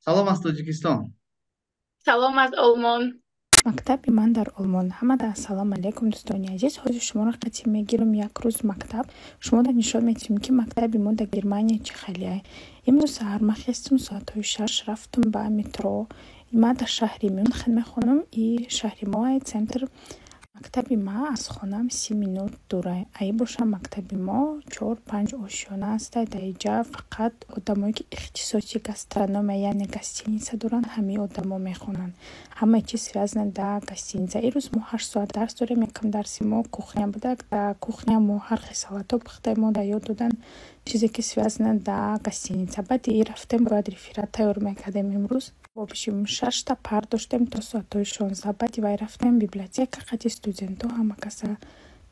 Салом аз Тоҷикистон. Салом аз Олмон. Мактаби ман дар Олмон. Ҳамадан ассалому алайкум дӯстони азиз. Ҳозир шуморо қатъи мегирам як рӯз мактаб. Шуморо нишон медиҳем ки мактаби мо дар Германия чӣ халияй. Имрӯз саҳар ман хестам соатҳои 6 рафтам ба метро. Ман дар шаҳри Мюнхен мехонам. И шаҳри мо центр. Мактаби ман аз хонам 30 минут дура. Аи боша мактаби мо 4-5 ошёна аст. Дар инҷа фақат одамое ки ихтисоси гастрономия яъне гостиница доранд ҳамин одамо мехонанд. Ҳамаи чиз связано дар гостиница. Ирӯз мо 8 соат дарс дорем. Якам дарси мо кухня буда. Дар кухня мо ҳар хел салато пухтаем. Мо дар ёд додан чизе ки связано дар гостиница. Баъди рафтем бояд реферат тайёр мекардем. Имрӯз бошим 6 та пар доштем то соатҳои 16. Баъди вай рафтем библиотека қати студентҳо ҳама каса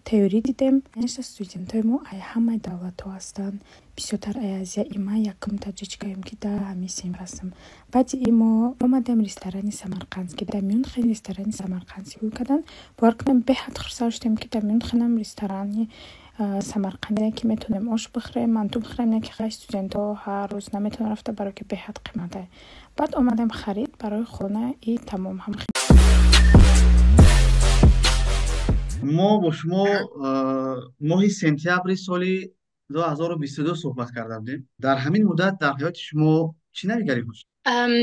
теорӣ дидем. Конечно студентҳои мо ай ҳамаи давлатҳо ҳастанд. Бисёртар ай Азия. И ман якум таҷичкаем ки дар ҳамин синф ҳастам. Баъди мо омадем ресторани самарқандский. Дар Мюнхен ресторани самарқандский кардан. Бовар кунем беҳад хурсанд шудем ки дар Мюнхенам ресторани самарқандие ки метавонем ош бихӯрем, манту бихӯрем. Не ки хай студентҳо ҳар рӯз наметавонанд рафта, барои ки беҳад қимат ай. Баъд омадем харид барои хона и тамом ҳам. мо бо шумо моҳи сентябри соли 2022 суҳбат карда будем. Дар ҳамин муддат дар ҳаёти шумо чӣ навигарӣ буд?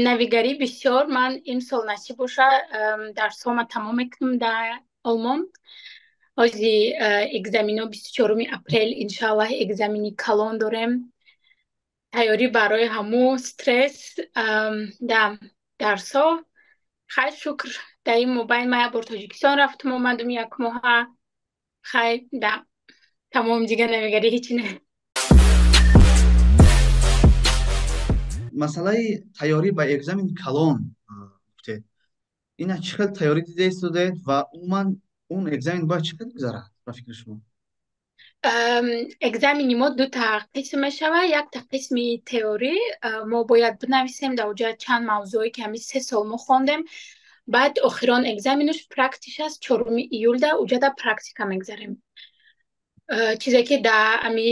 Навигарӣ бисёр. Ман имсол насиб боша дарсҳома тамом мекунам дар Олмон. ҳозир экзамино 24 апрел иншаллоҳ экзамини калон дорем. тайёрӣ барои ҳамун стресс дар дарсҳо. хай шукр дар ин мобайн ман як бор Тоҷикистон рафтам омадам як моҳа. хай да тамом дига навигарӣ ҳечи не. Масъалаи тайёрӣ ба экзамени калон гуфтед. Ина чӣ хел тайёрӣ дида истодед ва умуман он экзамен бояд чӣ хел гузарад ба фикри шумо? экзамени мо дута қисм мешавад. Якта қисми теорӣ. мо бояд бинависем дар оҷа чанд мавзӯе ки ҳамин 3 сол мо хондем. баъд охирон экзаменуш практиш аст 4 июлда оҷада практика мегзарем. чизе ки дар ами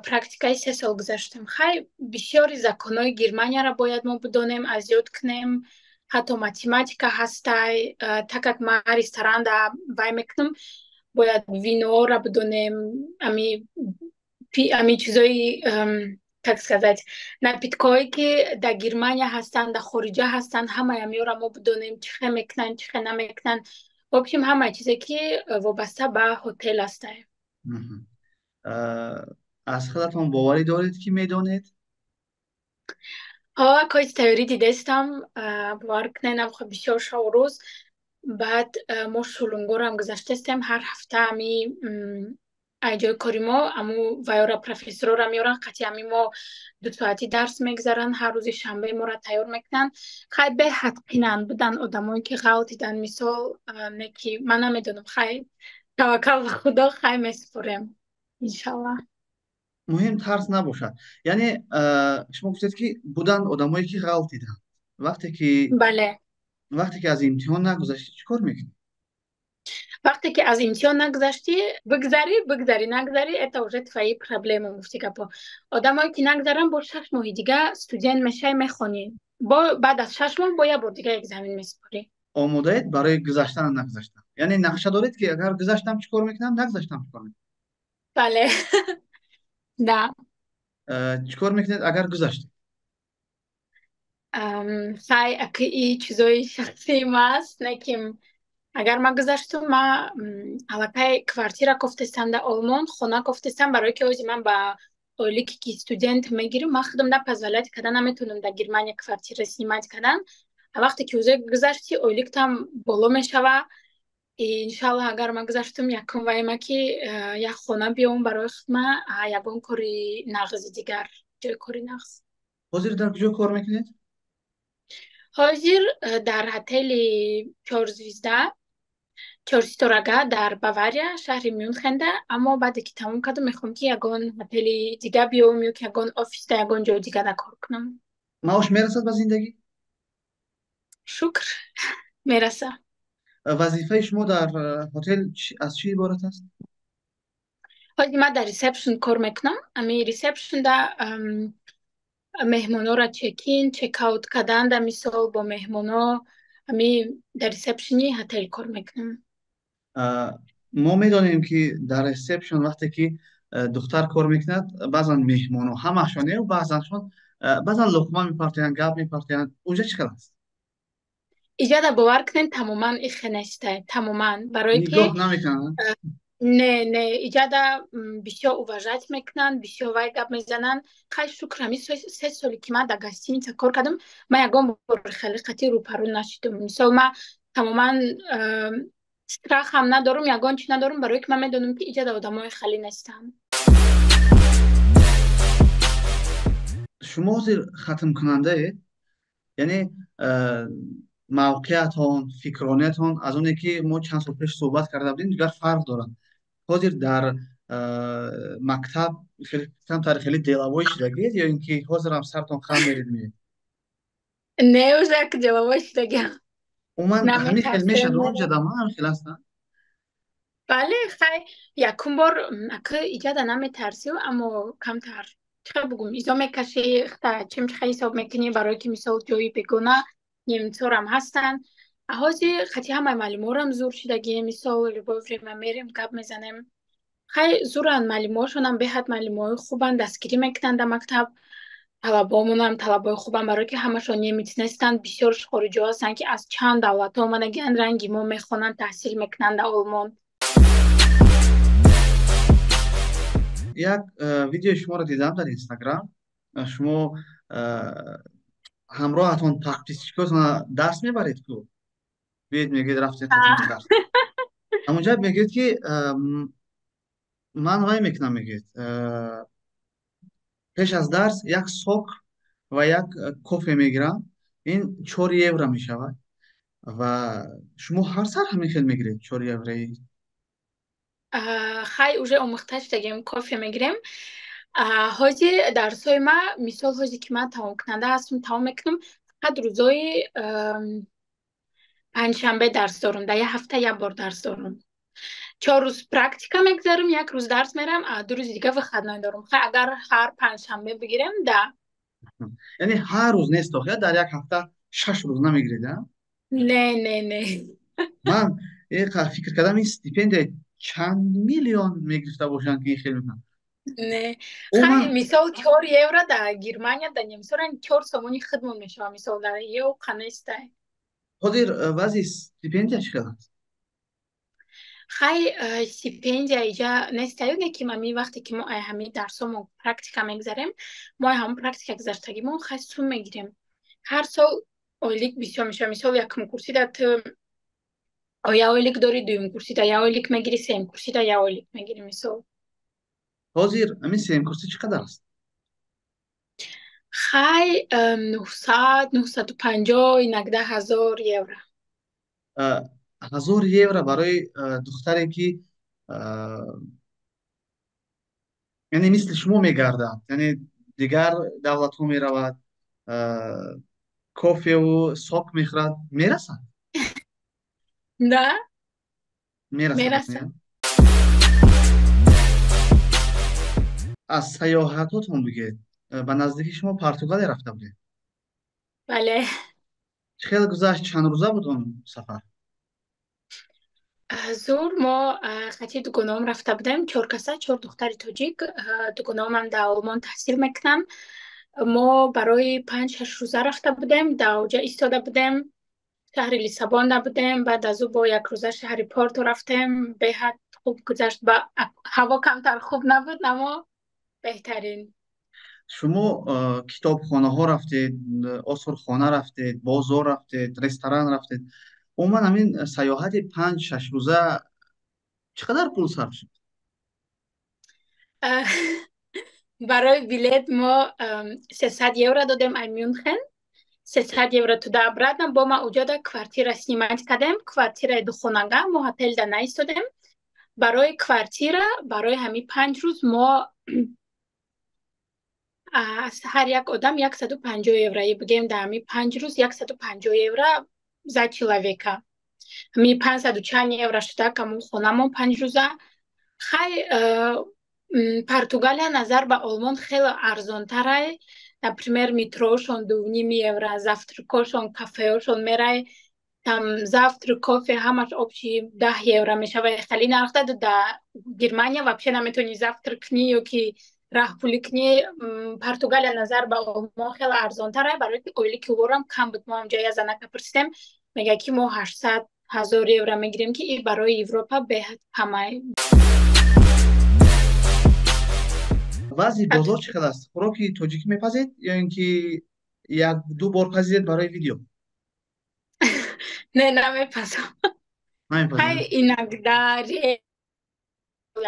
практикаи 3 сол гузаштем. хай бисёри законҳои Германияро бояд мо бидонем, аз ёд кунем. ҳатто математика ҳастай. так як ман ресторан дар вай мекунам, бояд виноро бидонем. ами чизои как сказать, напиткҳое ки дар Германия ҳастанд, дар хориҷа ҳастанд, ҳамаи амиёро мо бидонем чӣ хел мекунанд, чӣ хел намекунанд. вобщем ҳамаи чизе ки вобаста ба ҳотел ҳастай. аз худатон боварӣ доред ки медонед? ҳои тайёрӣ дидастам. бовар кунед навхо бисёр шаву рӯз. баъд мо шулунгорам гузаштастем. ҳар ҳафта ами ай ҷои кори мо аму вайора профессорора меёранд. қатъи ами мо 2 соати дарс мегзаранд. ҳар рӯзи шанбе моро тайёр мекунанд. хай беҳад қинанд буданд одамое ки ғалтиданд. мисол не ки ман намедонам. хай таваккал ба худо. хай месупорем иншаллоҳ. муҳим тарс набошад. Яъне шумо гуфтед ки буданд одамое ки ғалтиданд. бале вақте ки аз имтиҳон нагузаштӣ чӣ кор мекунӣ? вақте ки аз имтиҳон нагузаштӣ бигзарӣ нагзарӣ это уже твои проблема муфти гапо. одамое ки нагзаранд бо 6 моҳи дига студент мешавӣ мехонӣ. баъд аз 6 моҳ бо як бор дига экзамен месупорӣ. омодаед барои гузаштан нагузаштан? Яъне нақша доред ки агар гузаштам чӣ кор мекунам, нагузаштам чӣ кор мекунам? бале да. чӣ кор мекунед агар гузаштед? хай аки и чизои шахсии ма аст. не ки агар ман гузаштам, ман аллакай квартира кофтастам дар Олмон, хона кофтастам, барое ки ҳозир ман ба ойлики ки студент мегирам, ман худам напозволят кардан наметавонам дар Германия квартира снимать кардан. вақте ки ӯзе гузашти ойликтам боло мешава. иншаллоҳ агар ман гузаштам, якум ваима ки як хона биём барои худма. ягон кори нағзи дигар, ҷои кори нағз. ҳозир дар куҷо кор мекунед? ҳозир дар ҳотели 4 звезда, 4 ситорага дар Бавария, шаҳри Мюнхенда. аммо баъде ки тамом кардам, мехоҳам ки ягон ҳотели дига биём ё ки ягон офиста, ягон ҷои дига да кор кунам. маош мерасад ба зиндагӣ? шукр мераса. вазифаи шумо дар ҳотел аз чӣ иборат аст? ҳозир ман дар ресепшн кор мекунам. ами ресепшнда меҳмонора чекин чекаут кардан да мисол бо меҳмоно ами дар ресепшени ҳотел кор мекунам. мо медонем ки дар ресепшн вақте ки духтар кор мекунад баъзан меҳмоно ҳамаашон баъзан луқма мепартоянд гап мепартоянд унҷа чӣ хел аст? иҷада бовар кунед тамоман ихе нестай тамоман барое ки нигоҳ намекунанд? не иҷада бисёр уважать мекунанд бисёр вай гап мезананд. хай шукр ҳами 3 соли ки ман дар гостиница кор кардам ман ягон бор хеле қатъи рӯпарӯ нашудам. мисол ман тамоман страхам надорум ягон чӣ надорум барое ки ман медонам ки иҷада одамои хеле нестанд. шумо ҳозир хатмкунандаед? яъне мавқеатон фикррониятон аз оне ки мо чанд сол пеш суҳбат карда будем дигар фарқ дорад. ҳозир дар мактаб камтар хеле деловой шудагиед ё ин ки ҳозирам сартон хам мерид меед? не уже як деловой шудагиам. умуман ҳамин хел мешад онҷа дама ҳамин хел астанд? бале хай якум бор ака иҷада наметарсив аммо камтар чиқа бугум изо мекашӣ чимчиқа ҳисоб мекунӣ барое ки мисол ҷои бегона немцорам ҳастанд. ҳозир хати ҳамаи маълиморам зур шудагӣ мисол любое время мерем гап мезанем. хай зуран маълимошонам беҳад маълимои хубанд дастгирӣ мекунанд дар мактаб. талабомонам талабои хубанд барое ки ҳамашон немец нестанд бисёрш хориҷиҳо ҳастанд ки аз чанд давлатҳо омадагианд ранги мо мехонанд таҳсил мекунанд дар олмон. як видеои шуморо дидам дар инстаграм. шумо ҳамроҳатон подписчикотона дарс мебаред ку биед мегӯед рафтед дарс ҳамонҷа мегӯед ки ман вай мекунам мегӯед пеш аз дарс як сок ва як кофе мегирам ин 4 евро мешавад ва шумо ҳар сар ҳамин хел мегиред 4 еврои? хай уже омӯхта шудагем кофе мегирем. ҳозир дарсои ма мисол ҳозир ки ман тамомкунанда ҳастам тамом мекунам фақат рӯзои панҷшанбе дарс дорам дар як ҳафта як бор дарс дорам. 4 рӯз практика мегзарам як рӯз дарс мерам 2 рӯзи дига выходной дорам. хай агар ҳар панҷшанбе бигирем яъне ҳар рӯз нест охир дар як ҳафта 6 рӯз намегиред? не ман фикр кардам ин стипендия чанд миллион мегирифта бошанд ки ин хел мекунанд. не хай мисол 4 евро дар германия дар немисоран 4 сомони хидмат мешавад мисол дар ё қанестай. ҳозир вазъи стипендия чӣ хел аст? хай стипендия иҷа нестаю лекин ами вақте ки мо ҳами дарсомо практика мегзарем мо ҳам практика гузаштагимон хай сум мегирем. ҳар сол ойлик бисёр мешавад мисол якум курсида ту я ойлик дори дуюм курсида я ойлик мегири сеюм курсида я ойлик мегири мисол. ҳозир ҳамин сеюм курси чӣ қадар аст? хай 900 950 инак 1000 евро. 1000 евро барои духтаре ки яъне мисли шумо мегардад яъне дигар давлатҳо меравад кофеву сок мехӯрад мерасад? да мерасад. аз саёҳатотон бигӯед. ба наздики шумо Португалия рафта будед? бале. чӣ хел гузашт? чанд рӯза буд он сафар? зур мо хати дугонаам рафта будем 4 каса 4 духтари тоҷик. дугонаамам дар олмон таҳсил мекунанд. мо барои 5-6 рӯза рафта будем дар оҷа истода будем шаҳри лиссабон будем баъд аз ӯ бо як рӯза шаҳри порто рафтем беҳад хуб гузашт. ҳаво камтар хуб набуд аммо беҳтарин. шумо китобхонаҳо рафтед, осурхона рафтед, бозор рафтед, ресторан рафтед. умуман ҳамин саёҳати 5-6 рӯза чӣ қадар пул сарф шуд? барои билет мо 300 евро додем ай Мюнхен. 300 евро туда обратно бо ма уҷода квартира снимать кардем. Квартираи духонага мо ҳотелда наистодем. барои квартира барои ҳами 5 рӯз мо аз ҳар як одам 150 еврои бигем дар ҳами 5 рӯз 150 евро за человека. ҳами 540 евро шуда каму хонамон 5 рӯза. хай Португалия назар ба Олмон хеле арзонтарай. например, метрошон 2,5 евро, завтракошон, кафеошон мерай, там завтрак, кофе, ҳамаш общий 10 евро мешава. Хеле нарх дад. Да Германия вообще наметони завтракни ёки раҳпулӣ кунӣ. Португалия назар ба Олмон хеле арзонтара, барои ки оили килорам кам буд. Мо ҳамҷо я занака пурсидем, мега ки мо 800,000 евро мегирем, ки и барои Европа беҳад камай. вазъи бозор чӣ хел аст? хӯроки тоҷикӣ мепазед ё ин ки як ду бор пазидед барои видео? Не, намепазам. Хай намепазед? иногда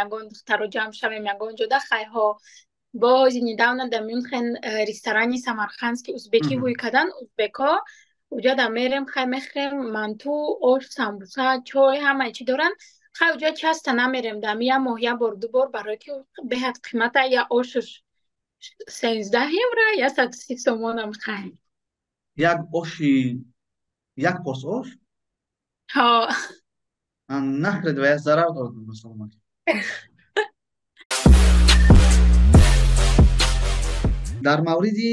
ягон духтаро ҷамъ шавем ягон ҷода, хайҳо бози недавно дар Мюнхен ресторани самарқандский узбекӣ ҳуй кардан. узбекҳо уҷа да мерем, хай мехӯрем манту, ош, самбуса, чой, ҳамаи чӣ доранд. хай уҷа часта намерем, дар я моҳ я бор ду бор, барои ки беҳад қимата. Я ошуш 13 евро, я 130 сомонам. хай як оши як пос ош ҳо нахред ва як зарар дорад ба саломат. дар мавриди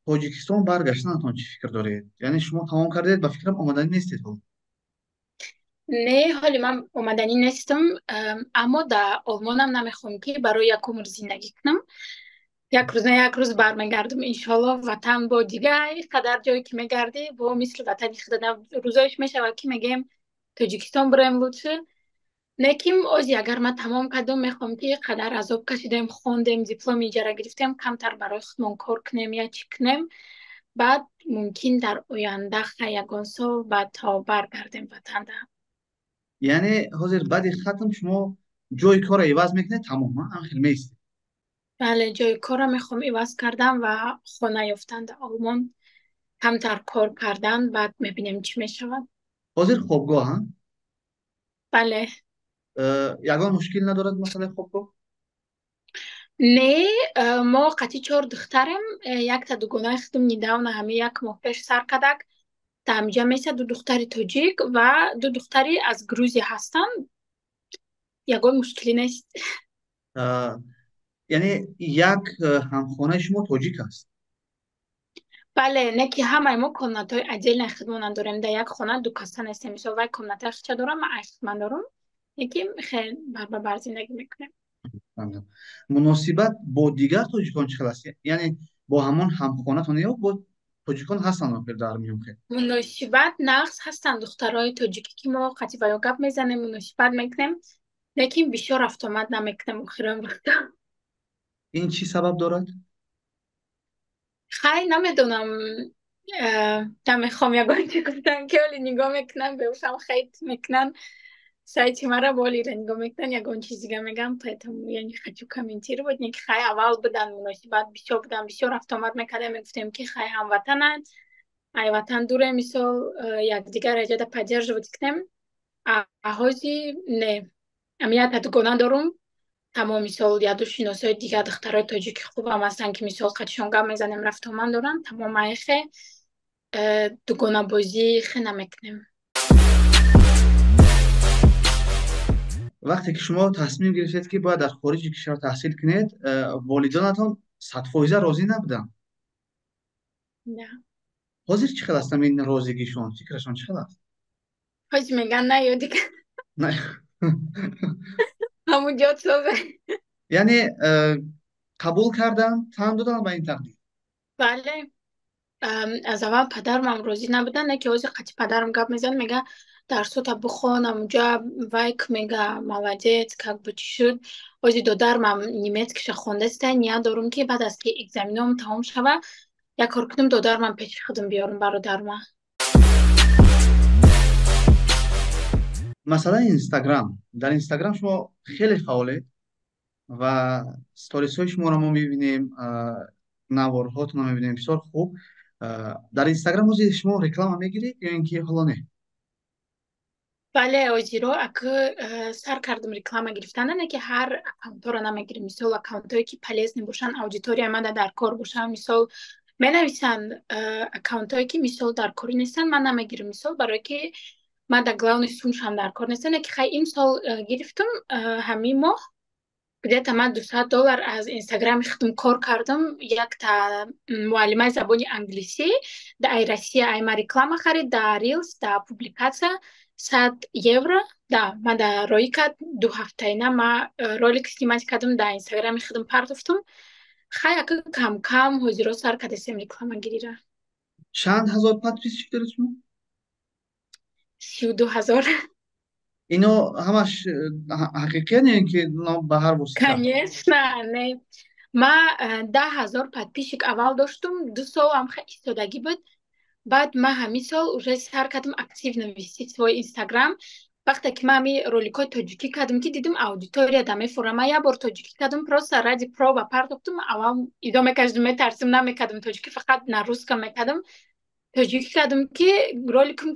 тоҷикистон баргаштанатон чӣ фикр доред? Яъне шумо тамом кардед, ба фикрам омаданӣ нестед ҳол? не, ҳоли ман омаданӣ нестам, аммо дар олмонам намехоҳам ки барои як умр зиндагӣ кунам. як рӯз на як рӯз бармегардам иншоллоҳ. ватан бо дигар қадар ҷое ки мегардӣ бо мисли ватани худна. рӯзоиш мешавад ки мегӯем тоҷикистон бирем лутфи. лекин ози агар ман тамом кардам, мехоҳам ки қадар азоб кашидем, хондем, дипломи иҷара гирифтем, камтар барои худмон кор кунем я чӣ кунем. баъд мумкин дар оянда ягон сол баъд то баргардем ватанда. яъне ҳозир баъди хатм шумо ҷойи корро иваз мекунед, тамом хел меистед? бале, ҷойи корро мехоҳам иваз кардан ва хона ёфтан дар олмон, камтар кор кардан, баъд мебинем чӣ мешавад. ҳозир хобгоҳ бале. ягон мушкил надорад масъалаи хобгоҳ? не, мо қатъи 4 духтарем. якта дугонаи худам недавно ҳамин як моҳ пеш сар кардак. тамҷа меса ду духтари тоҷик ва ду духтари аз Грузия ҳастанд. ягон мушкилӣ нест. яъне як ҳамхонаи шумо тоҷик аст? бале, не ки ҳамаи мо комнатаҳои отдельнаи худмонам дорем. дар як хона ду каса нестем. мисол вай комнатаи худша дорам, ман ай худман дорам. лекин хел бар ба бар зиндагӣ мекунем. муносибат бо дигар тоҷикон чӣ хел аст? яъне бо ҳамон ҳамхонатон ё бо тоҷикон ҳастанд охир дар Мюнхен? муносибат нағз ҳастанд духтарои тоҷикӣ ки мо қатъи ба ё гап мезанем, муносибат мекунем, лекин бисёр рафтомад намекунем охирон вақта. ин чӣ сабаб дорад? хай намедонам. намехоҳам ягон чӣ гуфтан ки оли нигоҳ мекунан, беҳушам хейт мекунан, сайти мара болира нигоҳ мекунан, ягон чиз дига мегам, поэтому яъне хочу комментировать. не ки хай аввал будан муносибат бисёр будан, бисёр рафтомад мекардем, мегуфтем ки хай ҳамватананд, ай ватан дуре, мисол якдигара ҷада поддерживать кунем. а ҳози не. амият дугона дорум. тамом мисол яду шиносои дигар духтарои тоҷики хубам ҳастанд ки мисол қатишон гап мезанем, рафтомад доранд. тамом айхе дугона бозӣ хе намекунем. вақте ки шумо тасмим гирифтед ки бояд дар хориҷи кишвар таҳсил кунед, волидонатон 100% розӣ набуданд? не. ҳозир чӣ хел аст ин розигишон? фикрашон чӣ хел аст? ҳоҷ меган на ё дигар Не. ҳамун ҷо соза. яъне қабул кардан, таъм додан ба ин тақдир? бале. аз аввал падарам розӣ набудан, не ки ҳозир қатъи падарам гап мезанад, мега дарсота бихон, ҳамунҷа вайк мега молодец, как бы чӣ шуд. ҳозир додарам немецкиша хондаста, ният дорум ки баъд аз ки экзаменом тамом шава, як кор кунам додарам пеши худам биёрам, бародарма. масъалаи инстаграм. дар инстаграм шумо хеле фаъолед ва сторисҳои шуморо мо мебинем, наворҳоатонро мебинем, бисёр хуб. дар инстаграм ҳозир шумо реклама мегиред ё ин ки ҳоло не? бале, ҳозиро ака сар кардам реклама гирифтана, не ки ҳар аккаунтҳоро намегирем. мисол аккаунтҳое ки полезни бошанд, аудиторияи ман дар кор бошанд, мисол менависанд. аккаунтҳое ки мисол дар корӣ нестанд ман намегирем, мисол барое ки ман дар главный сумшам дар кор нестам. не ки хай ин сол гирифтам ҳамин моҳ где-то من $200 از اینستاگرام خودم کار کردم. یک تا معلمه زبان انگلیسی در ای روسیه ای ما реклама خرید در ریلز در پوبلیکاسیا €100 да من در رویکت 2 هفته اینا ما ролик снимать کردم در اینستاگرام خودم پرداختم. خیلی کم کم حضور سر کردیم реклама گیره. چند هزار подписчик دارید شما؟ 32,000. اینو همش حقیقی نه که به هر واسطه؟ конечно не. ما 10,000 подписчик اول داشتم. 2 سال هم خیلی ایستادگی بود. بعد ما همین سال уже سر کردم اکتیو نویسید свой اینستاگرام. وقتی که ما می رولیکای تاجیکی کردم که دیدم аудитория دامه فورما یا بار تاجیکی کردم просто ради проба پرداختم. اول ادامه کردم میترسم نمیکردم تاجیکی فقط на русском میکردم. تاجیکی کردم که роликم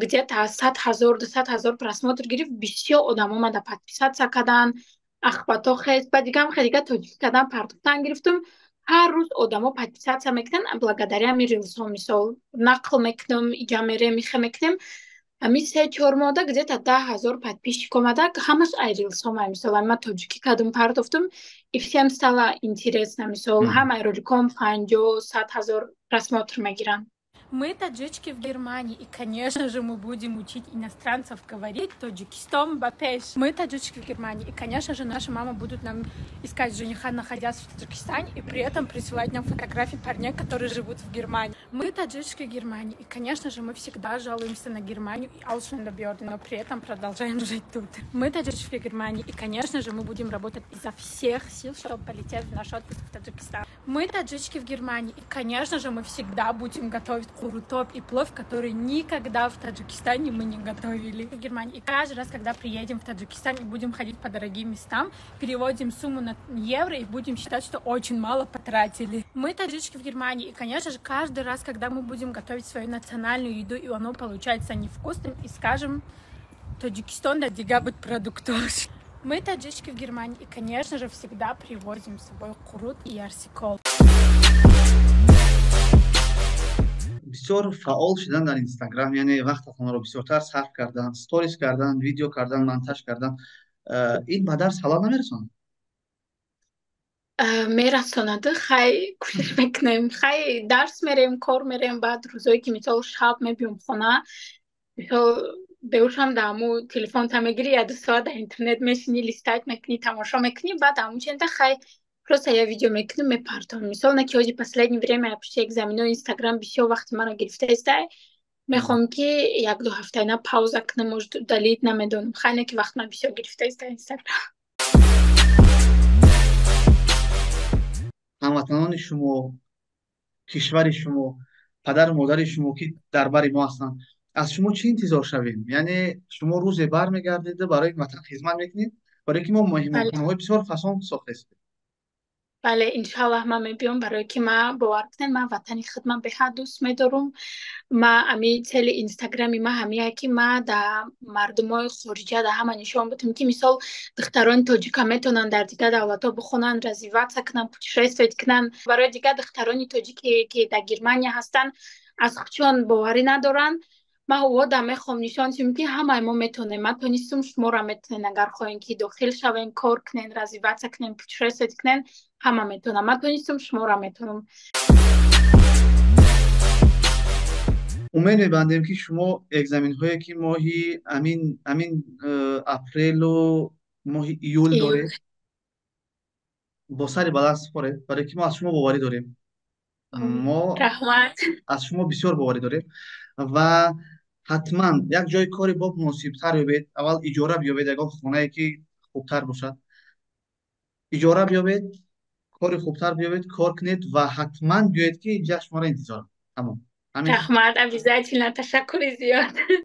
где-то 100,000 200,000 просмотр گرفت. بسیار آدم اومد подписаться کردن. اخباتا خیلی بعد دیگه هم خیلی تاجیکی کردم پرداختن گرفتم. هر روز آدما подписаться میکنن. благодаря می ریلز ها مثال نقل میکنم اینجا میره میکنم. همین 3-4 ماه где-то 10,000 подписчик اومده که همش ای ریلز ها مثلا من تاجیکی کردم پرداختم. і всем стало интересно مثال همه роликом 50-100,000 просмотр میگیرن. Мы таджички в Германии, и, конечно же, мы будем учить иностранцев говорить таджикистом бапеш. Мы таджички в Германии, и, конечно же, наши мамы будут нам искать жениха, находясь в Таджикистане, и при этом присылать нам фотографии парней, которые живут в Германии. Мы таджички в Германии, и, конечно же, мы всегда жалуемся на Германию и Ауслендерберде, но при этом продолжаем жить тут. Мы таджички в Германии, и, конечно же, мы будем работать изо всех сил, чтобы полететь в наш отпуск в Таджикистан. Мы таджички в Германии, и, конечно же, мы всегда будем готовить курутоп и плов, который никогда в Таджикистане мы не готовили. В Германии. И каждый раз, когда приедем в Таджикистан и будем ходить по дорогим местам, переводим сумму на евро и будем считать, что очень мало потратили. Мы таджички в Германии. И, конечно же, каждый раз, когда мы будем готовить свою национальную еду, и оно получается невкусным, и скажем, Таджикистан да дигабыт продуктов. Мы таджички в Германии. И, конечно же, всегда привозим с собой курут и арсикол. بسیار فعال شدن در اینستاگرام، یعنی وقتتون رو بسیارتر صرف کردن، ستوریز کردن، ویدیو کردن، مونتاژ کردن. این به درس حالا نمیرسونه؟ میرسونه. خیلی کوشش میکنیم. خیلی درس میریم، کار میریم. بعد روزایی که مثلا شب میبیم خونه، مثلا بیوشم دامو تلفن تا میگیری یا 2 ساعت در اینترنت میشینی لیستایت میکنی تماشا میکنی. بعد همون چند خیلی просто я видео میکنم میپرتم. مثلا نکیوزی последнее время پشت экзамену اینستاگرام بسیار وقت منو گرفته است. میخوام که 1-2 هفته اینا پاوزا کنم و دلیت نمیدونم. خیلی که وقت من بسیار گرفته است اینستاگرام. هموطنان شما، کشور شما، پدر و مادر شما که در بر ما هستن، از شما چی انتظار شویم؟ یعنی شما روز برمیگردید برای وطن خدمت میکنید، برای که ما مهمانخانه‌های بسیار فسان ساخته است. بله انشالله ما میبیم برای که ما باور کنیم ما وطنی خدمت به حد دوست میدارم. ما امی تل اینستاگرامی ما همیه که ما در مردمای خارجی در همه نشان بدیم که مثال دختران تاجیک میتونن در دیگه دولتا بخونن، رزیوات کنن، پوتشریستویت کنن. برای دیگه دخترانی تاجیکی که در گرمانیا هستن از خودشون باوری ندارن. ما هوا در میخوام نشان دیم که همه ما میتونیم. ما تونستم شما را میتونین اگر خواهین که داخل شوین، کار کنین، رزیوات کنین، پوتشریستویت کنین، همه میتونم. من تونستم شما را میتونم. امید میبندیم که شما اگزمین هایی که ماهی امین اپریل و ماهی ایول داره با سر بلند سپاره، برای که ما از شما باوری داریم. ما رحمت از شما بسیار باوری داریم و حتما یک جای کاری با مناسب تر بیابید. اول اجاره بیابید، یگان خونه که خوبتر باشد اجاره بیابید، کاری خوبتر بیابید، کار کنید و حتما بیاید که اینجا شما را انتظار. تمام. رحمت عزیزتون، تشکر زیاد.